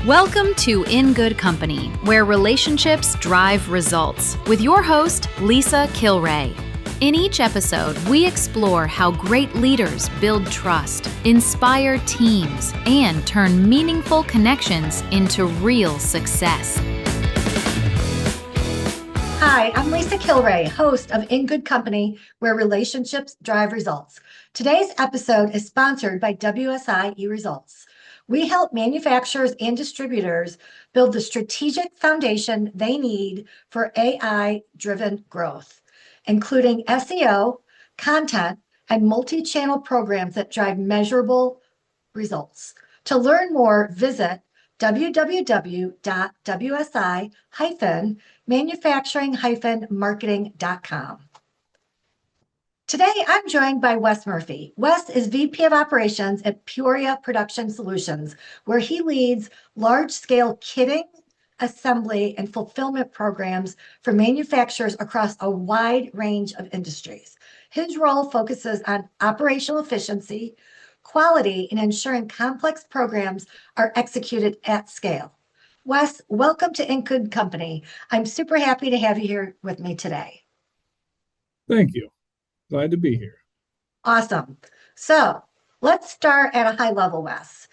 Welcome to In Good Company, where relationships drive results, with your host, Lisa Kilray. In each episode, we explore how great leaders build trust, inspire teams, and turn meaningful connections into real success. Hi, I'm Lisa Kilray, host of In Good Company, where relationships drive results. Today's episode is sponsored by WSI eResults. We help manufacturers and distributors build the strategic foundation they need for AI-driven growth, including SEO, content, and multi-channel programs that drive measurable results. To learn more, visit www.wsi-manufacturing-marketing.com. Today, I'm joined by Wes Murphy. Wes is VP of Operations at Peoria Production Solutions, where he leads large-scale kitting, assembly, and fulfillment programs for manufacturers across a wide range of industries. His role focuses on operational efficiency, quality, and ensuring complex programs are executed at scale. Wes, welcome to In Good Company. I'm super happy to have you here with me today. Thank you. Glad to be here. Awesome. So let's start at a high level, Wes.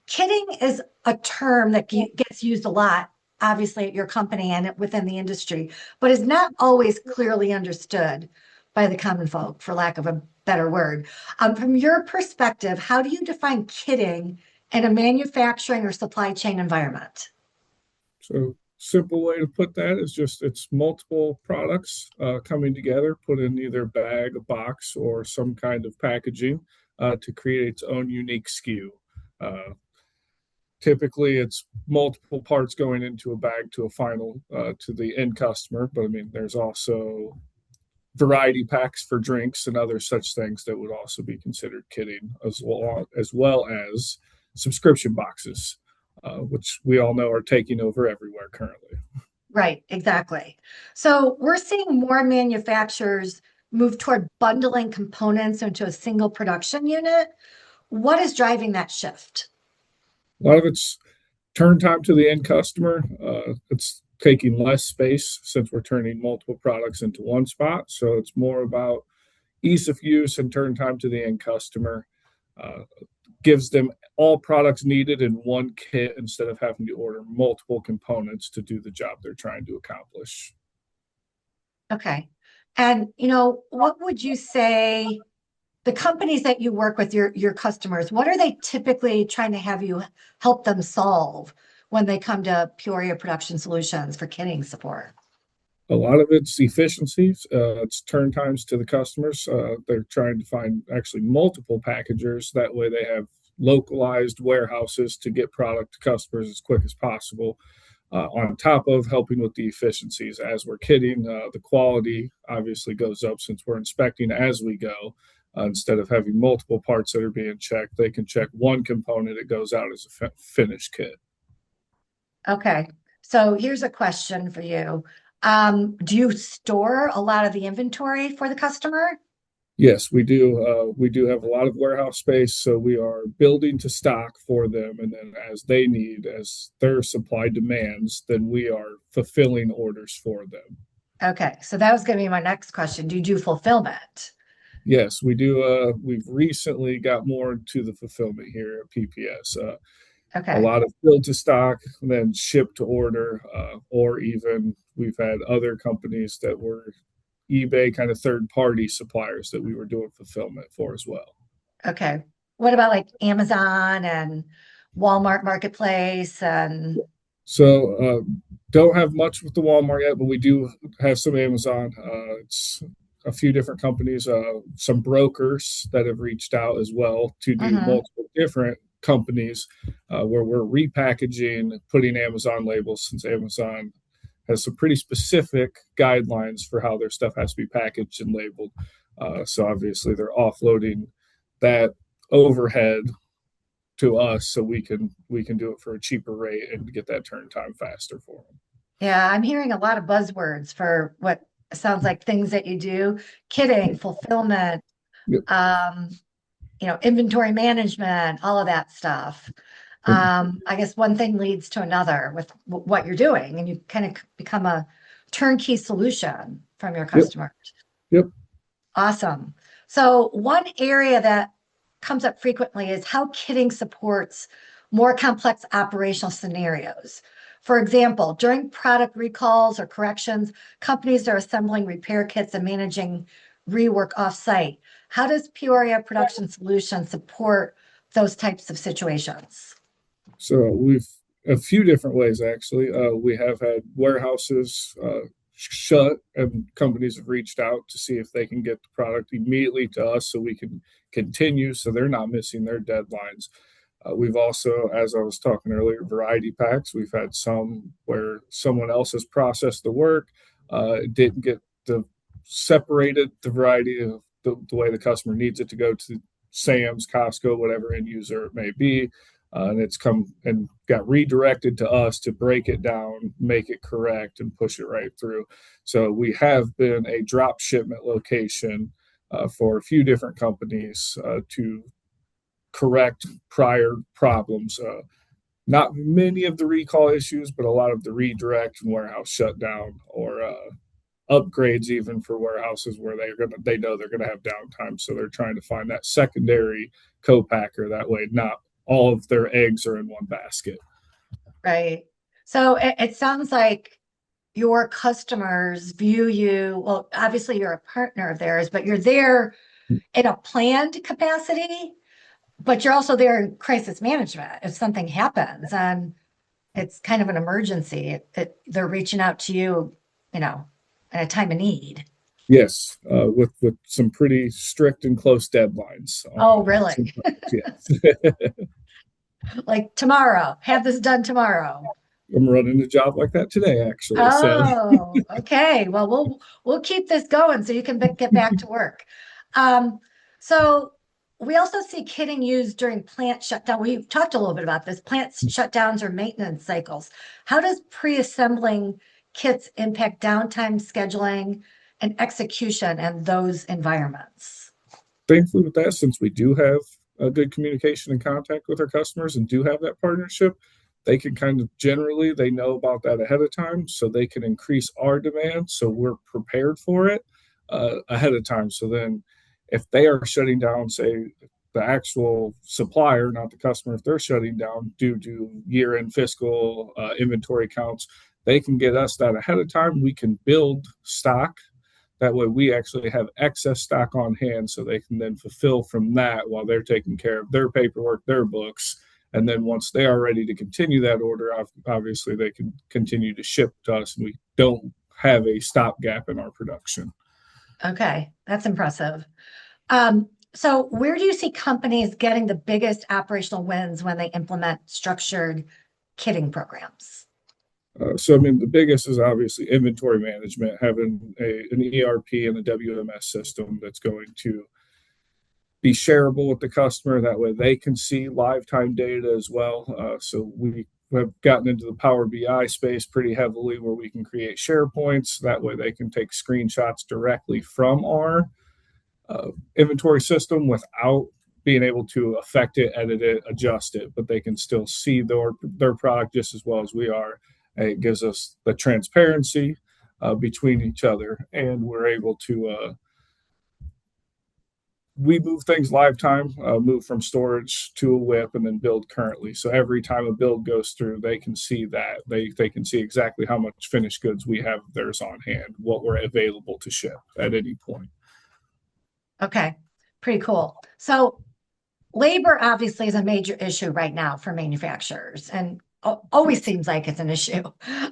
Kitting is a term that gets used a lot, obviously, at your company and within the industry, but is not always clearly understood by the common folk, for lack of a better word. From your perspective, how do you define kitting in a manufacturing or supply chain environment? So, simple way to put that is just it's multiple products coming together, put in either a bag, a box, or some kind of packaging to create its own unique SKU. Typically, it's multiple parts going into a bag to a final to the end customer. But I mean, there's also variety packs for drinks and other such things that would also be considered kitting, as well as subscription boxes, which we all know are taking over everywhere currently. Right, exactly. So we're seeing more manufacturers move toward bundling components into a single production unit. What is driving that shift? A lot of it's turn time to the end customer. It's taking less space since we're turning multiple products into one spot. So it's more about ease of use and turn time to the end customer. Gives them all products needed in one kit instead of having to order multiple components to do the job they're trying to accomplish. Okay. And, what would you say the companies that you work with, your customers, what are they typically trying to have you help them solve when they come to Peoria Production Solutions for kitting support? A lot of it's efficiencies. It's turn times to the customers. They're trying to find actually multiple packagers. That way they have localized warehouses to get product to customers as quick as possible. On top of helping with the efficiencies as we're kitting, the quality obviously goes up since we're inspecting as we go. Instead of having multiple parts that are being checked, they can check one component. It goes out as a finished kit. Okay. So here's a question for you. Do you store a lot of the inventory for the customer? Yes, we do. We do have a lot of warehouse space, so we are building to stock for them. And then as they need, as their supply demands, then we are fulfilling orders for them. Okay. So that was going to be my next question. Do you do fulfillment? Yes, we do. We've recently got more into the fulfillment here at PPS. Okay. A lot of build to stock, and then ship to order, or even we've had other companies that were eBay kind of third-party suppliers that we were doing fulfillment for as well. Okay. What about like Amazon and Walmart Marketplace and? So don't have much with the Walmart yet, but we do have some Amazon. It's a few different companies, some brokers that have reached out as well to do multiple different companies where we're repackaging, putting Amazon labels, since Amazon has some pretty specific guidelines for how their stuff has to be packaged and labeled. So obviously they're offloading that overhead to us so we can do it for a cheaper rate and get that turn time faster for them. Yeah, I'm hearing a lot of buzzwords for what sounds like things that you do: kitting, fulfillment, Yep. Inventory management, all of that stuff. I guess one thing leads to another with what you're doing, and you kind of become a turnkey solution from your Yep. customers. Yep. Awesome. So one area that comes up frequently is how kitting supports more complex operational scenarios. For example, during product recalls or corrections, companies are assembling repair kits and managing rework offsite. How does Peoria Production Solutions support those types of situations? So we've a few different ways actually. We have had warehouses shut, and companies have reached out to see if they can get the product immediately to us so we can continue, so they're not missing their deadlines. We've also, as I was talking earlier, variety packs. We've had some where someone else has processed the work, didn't get the separated the variety of the way the customer needs it to go to Sam's, Costco, whatever end user it may be. And it's come and got redirected to us to break it down, make it correct, and push it right through. So we have been a drop shipment location for a few different companies to correct prior problems. Not many of the recall issues, but a lot of the redirect and warehouse shutdown or upgrades, even for warehouses where they know they're gonna have downtime. So they're trying to find that secondary co-packer. That way, not all of their eggs are in one basket. Right. So it sounds like your customers view you, well, obviously you're a partner of theirs, but you're there in a planned capacity, but you're also there in crisis management. If something happens and it's kind of an emergency, they're reaching out to you, in a time of need. Yes, with some pretty strict and close deadlines. Oh, really? Yes. Like tomorrow, have this done tomorrow. I'm running a job like that today, actually. So Oh, okay. Well, we'll keep this going so you can get back to work. Um, so we also see kitting used during plant shutdown. We've talked a little bit about this, plant shutdowns or maintenance cycles. How does pre-assembling kits impact downtime scheduling and execution in those environments? thankfully, with that, since we do have a good communication and contact with our customers and do have that partnership, they can kind of generally they know about that ahead of time, so they can increase our demand, so we're prepared for it ahead of time. So then, if they are shutting down, say the actual supplier, not the customer, if they're shutting down due to year-end fiscal inventory counts, they can get us that ahead of time. We can build stock. That way, we actually have excess stock on hand, so they can then fulfill from that while they're taking care of their paperwork, their books. And then once they are ready to continue that order, obviously they can continue to ship to us, and we don't have a stopgap in our production. Okay, that's impressive. So where do you see companies getting the biggest operational wins when they implement structured kitting programs? So, I mean, the biggest is obviously inventory management, having an ERP and a WMS system that's going to be shareable with the customer. That way they can see live time data as well. So we have gotten into the Power BI space pretty heavily where we can create SharePoints. That way they can take screenshots directly from our inventory system without being able to affect it, edit it, adjust it, but they can still see their product just as well as we are. It gives us the transparency between each other, and we're able to we move things live time, move from storage to a WIP, and then build currently. So every time a build goes through, they can see that. They can see exactly how much finished goods we have theirs on hand, what we're available to ship at any point. Okay, pretty cool. So labor obviously is a major issue right now for manufacturers and always seems like it's an issue.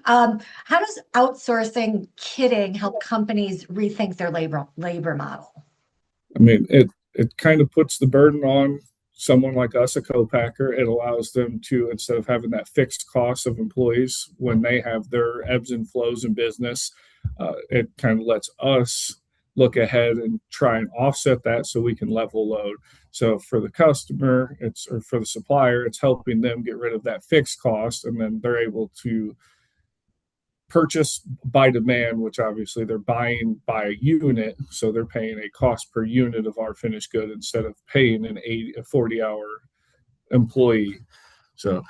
How does outsourcing kitting help companies rethink their labor model? I mean, it kind of puts the burden on someone like us, a co-packer. It allows them to, instead of having that fixed cost of employees when they have their ebbs and flows in business, it kind of lets us look ahead and try and offset that so we can level load. So for the customer, or for the supplier, it's helping them get rid of that fixed cost, and then they're able to purchase by demand, which obviously they're buying by unit, so they're paying a cost per unit of our finished good instead of paying a 40-hour employee. So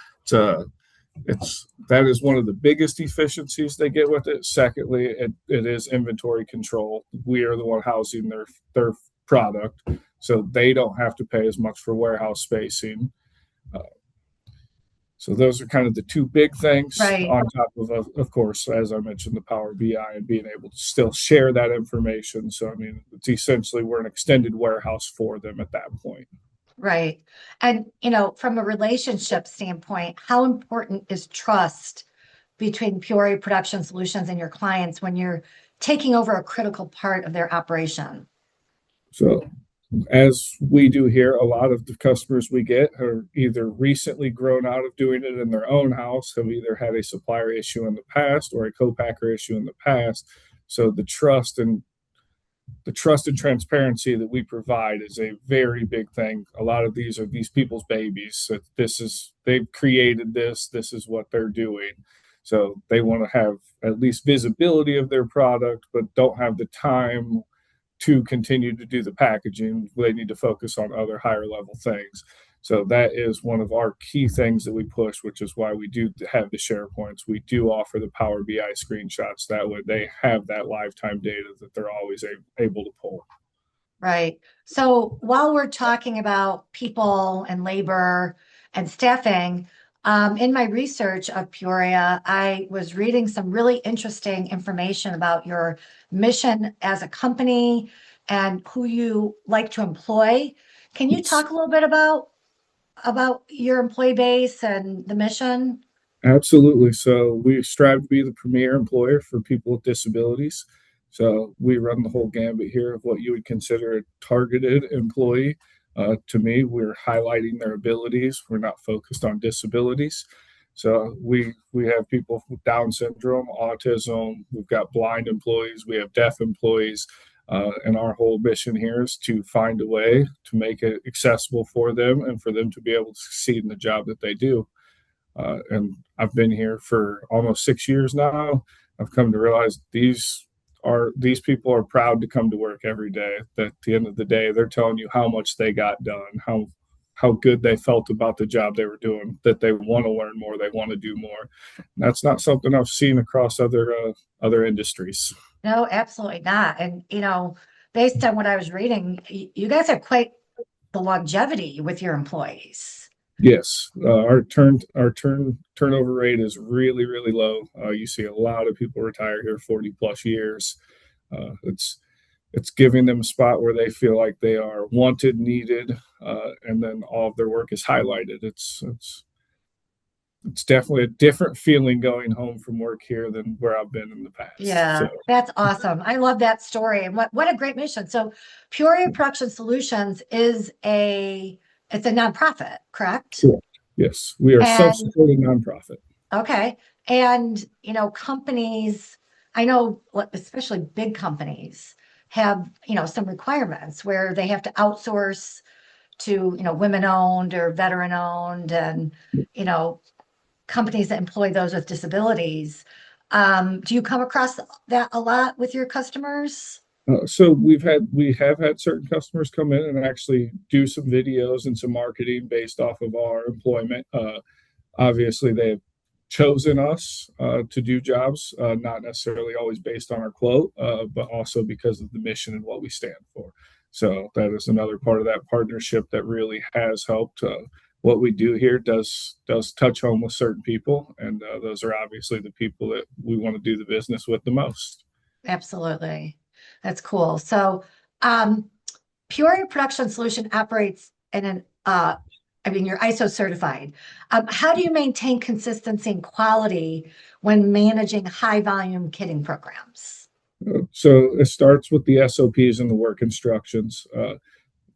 it's that is one of the biggest efficiencies they get with it. Secondly, it is inventory control. We are the one housing their product, so they don't have to pay as much for warehouse spacing. So those are kind of the two big things, Right. on top of course, as I mentioned, the Power BI and being able to still share that information. So, I mean, it's essentially we're an extended warehouse for them at that point. Right. And, from a relationship standpoint, how important is trust between Peoria Production Solutions and your clients when you're taking over a critical part of their operation? So, as we do here, a lot of the customers we get are either recently grown out of doing it in their own house, have either had a supplier issue in the past or a co-packer issue in the past. So the trust and transparency that we provide is a very big thing. A lot of these are these people's babies. So they've created this. This is what they're doing. So they want to have at least visibility of their product, but don't have the time to continue to do the packaging. They need to focus on other higher level things. So that is one of our key things that we push, which is why we do have the SharePoints. We do offer the Power BI screenshots. That way they have that lifetime data that they're always able to pull. Right. So while we're talking about people and labor and staffing, in my research of Peoria, I was reading some really interesting information about your mission as a company and who you like to employ. Can you Yes. talk a little bit about your employee base and the mission? Absolutely. So we strive to be the premier employer for people with disabilities. So we run the whole gambit here of what you would consider a targeted employee. To me, we're highlighting their abilities. We're not focused on disabilities. So we have people with Down syndrome, autism. We've got blind employees. We have deaf employees. And our whole mission here is to find a way to make it accessible for them and for them to be able to succeed in the job that they do. And I've been here for almost 6 years now. I've come to realize these people are proud to come to work every day. That at the end of the day, they're telling you how much they got done, how good they felt about the job they were doing, that they want to learn more, they want to do more. And that's not something I've seen across other industries. No, absolutely not. And, based on what I was reading, you guys have quite the longevity with your employees. Yes, our turnover rate is really, really low. You see a lot of people retire here 40 plus years. It's giving them a spot where they feel like they are wanted, needed, and then all of their work is highlighted. It's definitely a different feeling going home from work here than where I've been in the past. Yeah, So that's awesome. I love that story. And what a great mission. So Peoria Production Solutions it's a nonprofit, correct? cool. Yes, we are a And self-supporting nonprofit. okay. And companies, I know especially big companies have, some requirements where they have to outsource to, women owned or veteran owned and, you know, companies that employ those with disabilities. Do you come across that a lot with your customers? So we have had certain customers come in and actually do some videos and some marketing based off of our employment. Obviously, they have chosen us to do jobs, not necessarily always based on our quote, but also because of the mission and what we stand for. So that is another part of that partnership that really has helped. What we do here does touch home with certain people, and those are obviously the people that we want to do the business with the most. Absolutely. That's cool. So, Peoria Production Solution operates in you're ISO certified. How do you maintain consistency and quality when managing high volume kitting programs? So it starts with the SOPs and the work instructions. Of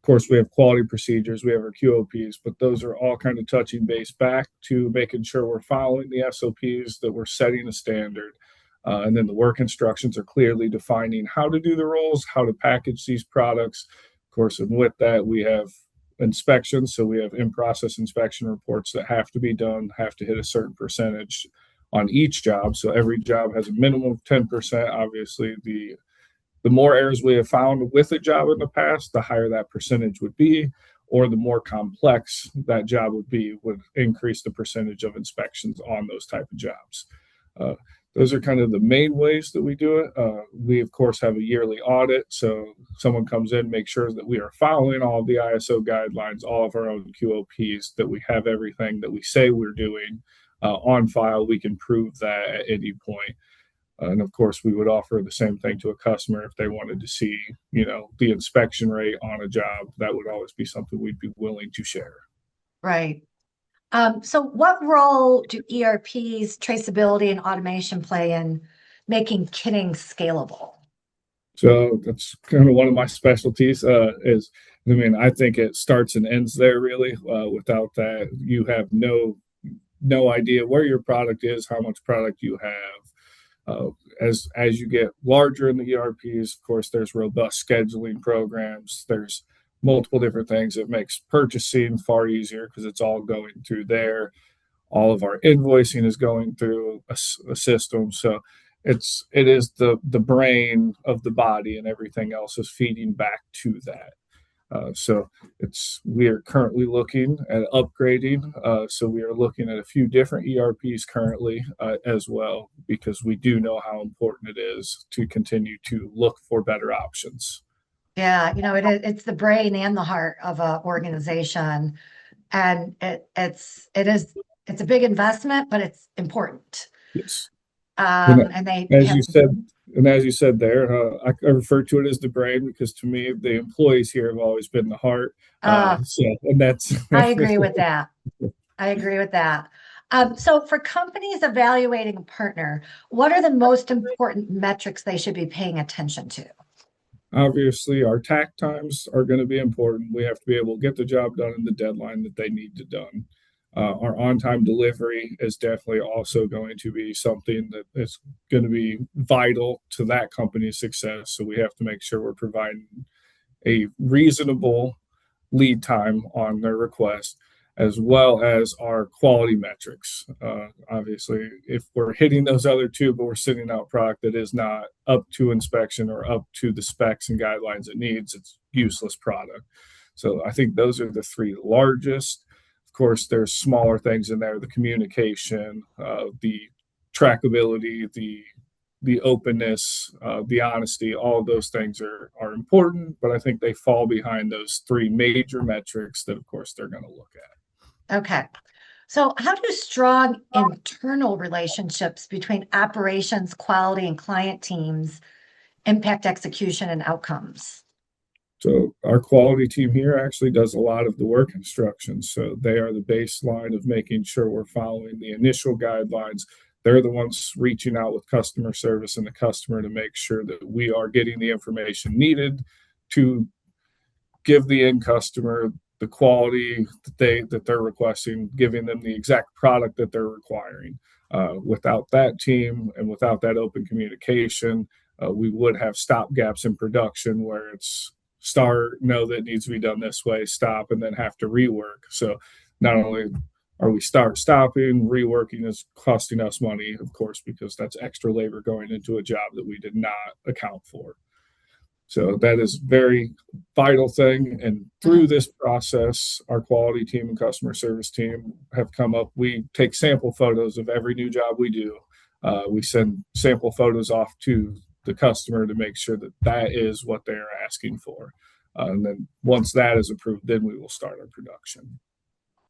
course, we have quality procedures, we have our QOPs, but those are all kind of touching base back to making sure we're following the SOPs, that we're setting a standard. And then the work instructions are clearly defining how to do the roles, how to package these products. Of course, and with that, we have inspections. So we have in-process inspection reports that have to be done, have to hit a certain percentage on each job. So every job has a minimum of 10%. Obviously, the more errors we have found with a job in the past, the higher that percentage would be. or the more complex that job would increase the percentage of inspections on those type of jobs. Those are kind of the main ways that we do it. We, of course, have a yearly audit. So someone comes in, makes sure that we are following all of the ISO guidelines, all of our own QOPs, that we have everything that we say we're doing on file. We can prove that at any point. And of course, we would offer the same thing to a customer if they wanted to see, the inspection rate on a job. That would always be something we'd be willing to share. Right. So what role do ERPs, traceability, and automation play in making kitting scalable? So that's kind of one of my specialties. I think it starts and ends there really. Without that, you have no idea where your product is, how much product you have. As you get larger in the ERPs, of course, there's robust scheduling programs. There's multiple different things. It makes purchasing far easier because it's all going through there. All of our invoicing is going through a system. So it is the brain of the body, and everything else is feeding back to that. We are currently looking at upgrading. So we are looking at a few different ERPs currently as well, because we do know how important it is to continue to look for better options. Yeah, it's the brain and the heart of an organization, and it's a big investment, but it's important. Yes. And as you said there, I refer to it as the brain because to me the employees here have always been the heart. I agree with that. So for companies evaluating a partner, what are the most important metrics they should be paying attention to? Obviously, our tack times are going to be important. We have to be able to get the job done in the deadline that they need to done. Our on-time delivery is definitely also going to be something that is going to be vital to that company's success. So we have to make sure we're providing a reasonable lead time on their request, as well as our quality metrics. Obviously, if we're hitting those other two, but we're sending out product that is not up to inspection or up to the specs and guidelines it needs, it's useless product. So I think those are the three largest. Of course, there's smaller things in there: the communication, the trackability, the openness, the honesty. All of those things are important, but I think they fall behind those three major metrics that, of course, they're going to look at. Okay. So how do strong internal relationships between operations, quality, and client teams impact execution and outcomes? So our quality team here actually does a lot of the work instructions. So they are the baseline of making sure we're following the initial guidelines. They're the ones reaching out with customer service and the customer to make sure that we are getting the information needed to give the end customer the quality that they're requesting, giving them the exact product that they're requiring. Without that team and without that open communication, we would have stop gaps in production where it's start, know that it needs to be done this way, stop, and then have to rework. So not only are we stopping, reworking is costing us money, of course, because that's extra labor going into a job that we did not account for. So that is very vital thing. And through this process, our quality team and customer service team have come up. We take sample photos of every new job we do. We send sample photos off to the customer to make sure that that is what they're asking for. And then once that is approved, then we will start our production.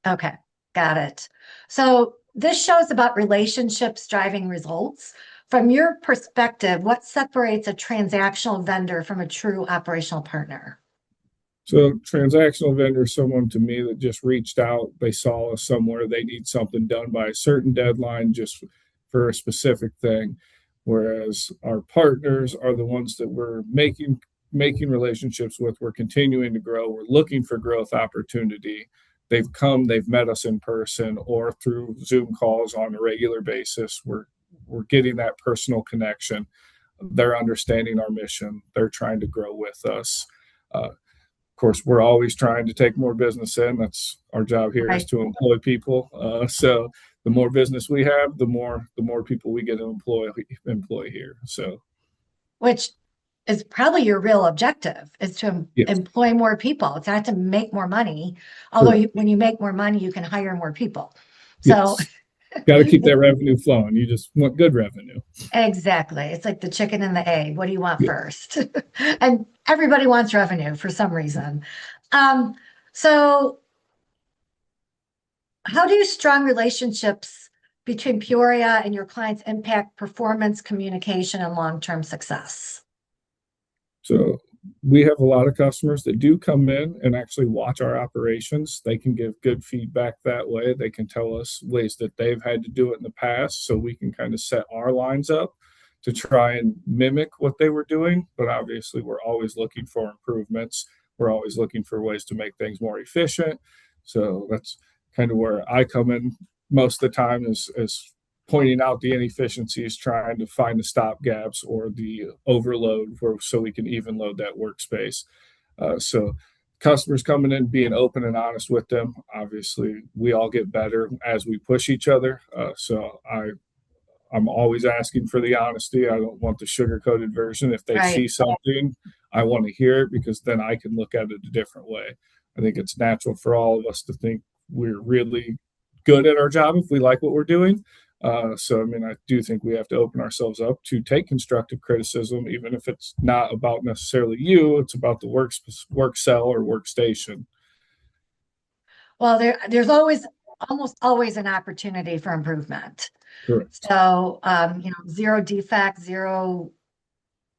Okay, got it. So this show is about relationships driving results. From your perspective, what separates a transactional vendor from a true operational partner? So transactional vendor is someone to me that just reached out. They saw us somewhere. They need something done by a certain deadline just for a specific thing. Whereas our partners are the ones that we're making relationships with. We're continuing to grow. We're looking for growth opportunity. They've met us in person or through Zoom calls on a regular basis. We're getting that personal connection. They're understanding our mission. They're trying to grow with us. Of course, we're always trying to take more business in. That's our job here, right, is to employ people. So the more business we have, the more people we get to employ here. So, which is probably your real objective, is to Yes, employ more people. It's not to make more money, although correct. when you make more money, you can hire more people. So Yes. Got to keep that revenue flowing. You just want good revenue. exactly. It's like the chicken and the egg. What do you want Yeah. first? And everybody wants revenue for some reason. Um, so how do strong relationships between Peoria and your clients impact performance, communication, and long-term success? So we have a lot of customers that do come in and actually watch our operations. They can give good feedback that way. They can tell us ways that they've had to do it in the past, so we can kind of set our lines up to try and mimic what they were doing. But obviously, we're always looking for improvements. We're always looking for ways to make things more efficient. So that's kind of where I come in most of the time, is pointing out the inefficiencies, trying to find the stop gaps or the overload so we can even load that workspace. So customers coming in, being open and honest with them. Obviously, we all get better as we push each other. I'm always asking for the honesty. I don't want the sugar coated version. If they Right. see something, I want to hear it, because then I can look at it a different way. I think it's natural for all of us to think we're really good at our job if we like what we're doing. So, I mean, I do think we have to open ourselves up to take constructive criticism, even if it's not about necessarily you, it's about the work cell or workstation. Well, there's always, almost always an opportunity for improvement. Correct. So, zero defects, zero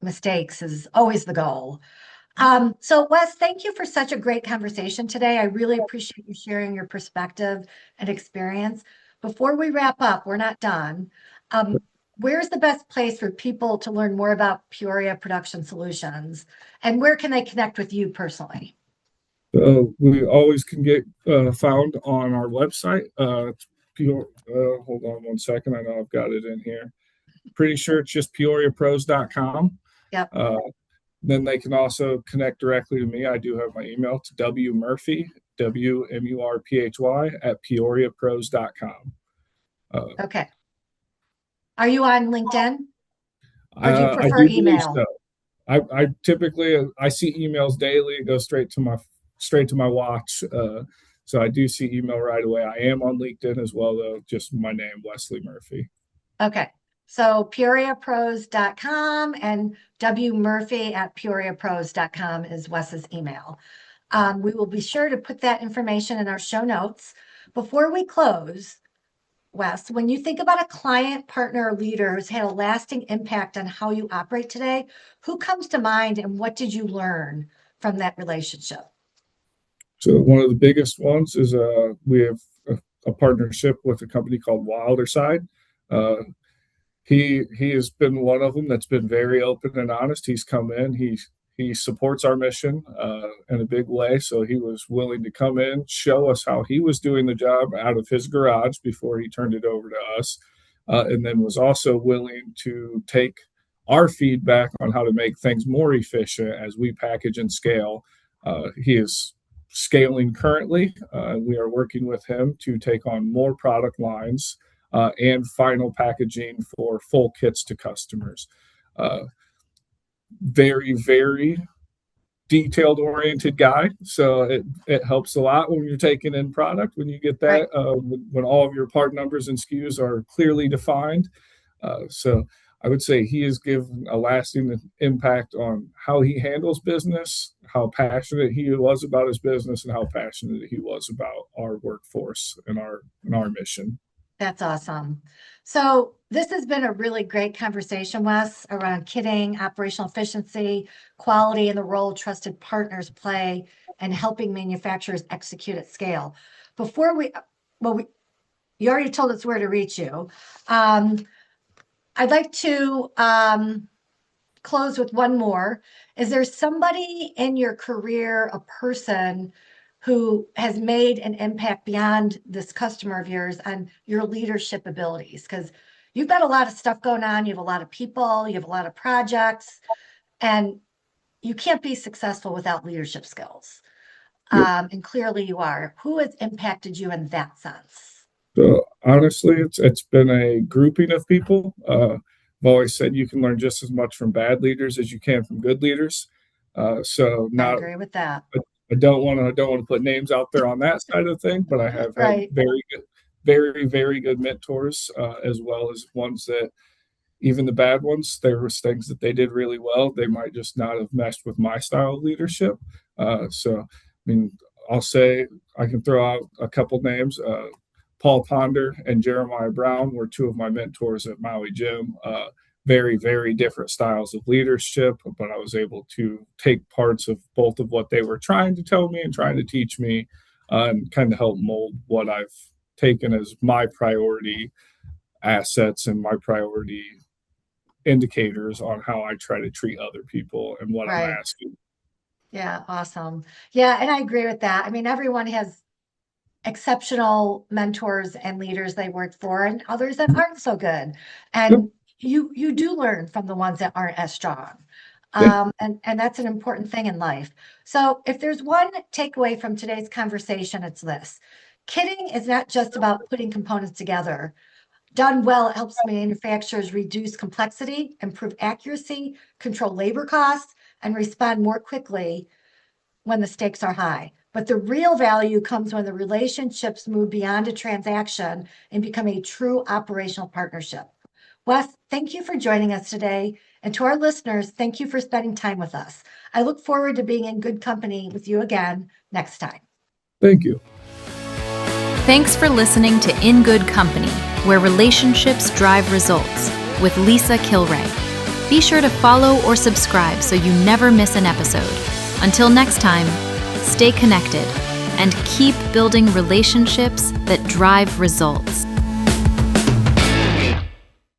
mistakes is always the goal. So Wes, thank you for such a great conversation today. I really appreciate you sharing your perspective and experience. Before we wrap up, we're not done. Um, where's the best place for people to learn more about Peoria Production Solutions, and where can they connect with you personally? We always can get found on our website. Hold on one second. I know I've got it in here. Pretty sure it's just peoriapros.com. Yep. Then they can also connect directly to me. I do have my email. It's wmurphy, WMURPHY, at peoriapros.com. Okay. Are you on LinkedIn, or do you I prefer do believe email? so. I typically I see emails daily. It goes straight to my watch. So I do see email right away. I am on LinkedIn as well, though. Just my name, Wesley Murphy. Okay. So peoriapros.com and wmurphy at peoriapros.com is Wes's email. We will be sure to put that information in our show notes. Before we close, Wes, when you think about a client, partner, or leader who's had a lasting impact on how you operate today, who comes to mind and what did you learn from that relationship? So one of the biggest ones is we have a partnership with a company called Wilder Side. Uh, he has been one of them that's been very open and honest. He's come in. He supports our mission in a big way. So he was willing to come in, show us how he was doing the job out of his garage before he turned it over to us, and then was also willing to take our feedback on how to make things more efficient as we package and scale. He is scaling currently. We are working with him to take on more product lines and final packaging for full kits to customers. Uh, Very, very detailed oriented guy. So it helps a lot when you're taking in product, when you get Right. that, when all of your part numbers and SKUs are clearly defined. So I would say he has given a lasting impact on how he handles business, how passionate he was about his business, and how passionate he was about our workforce and our mission. That's awesome. So this has been a really great conversation, Wes, around kitting, operational efficiency, quality, and the role trusted partners play in helping manufacturers execute at scale. Before we, well, we, you already told us where to reach you. I'd like to close with one more. Is there somebody in your career, a person who has made an impact beyond this customer of yours on your leadership abilities? Because you've got a lot of stuff going on. You have a lot of people, you have a lot of projects, and you can't be successful without leadership skills. Yep. And clearly you are. Who has impacted you in that sense? So honestly, it's been a grouping of people. I've always said you can learn just as much from bad leaders as you can from good leaders. So I not agree with that. I don't want to put names out there on that side of the thing, but I have had Right. very good mentors, as well as ones that, even the bad ones, there was things that they did really well. They might just not have meshed with my style of leadership. So, I mean, I'll say I can throw out a couple names. Paul Ponder and Jeremiah Brown were two of my mentors at Maui Gym. Very different styles of leadership, but I was able to take parts of both of what they were trying to tell me and trying to teach me, and kind of help mold what I've taken as my priority assets and my priority indicators on how I try to treat other people and what I'm Right. asking. Yeah, awesome. Yeah, and I agree with that. I mean, everyone has exceptional mentors and leaders they work for and others that aren't so good. Yep. And you do learn from the ones that aren't as strong. Yeah. And that's an important thing in life. So if there's one takeaway from today's conversation, it's this. Kitting is not just about putting components together. Done well, it helps manufacturers reduce complexity, improve accuracy, control labor costs, and respond more quickly when the stakes are high. But the real value comes when the relationships move beyond a transaction and become a true operational partnership. Wes, thank you for joining us today. And to our listeners, thank you for spending time with us. I look forward to being in good company with you again next time. Thank you. Thanks for listening to In Good Company, where relationships drive results, with Lisa Kilray. Be sure to follow or subscribe so you never miss an episode. Until next time, stay connected and keep building relationships that drive results.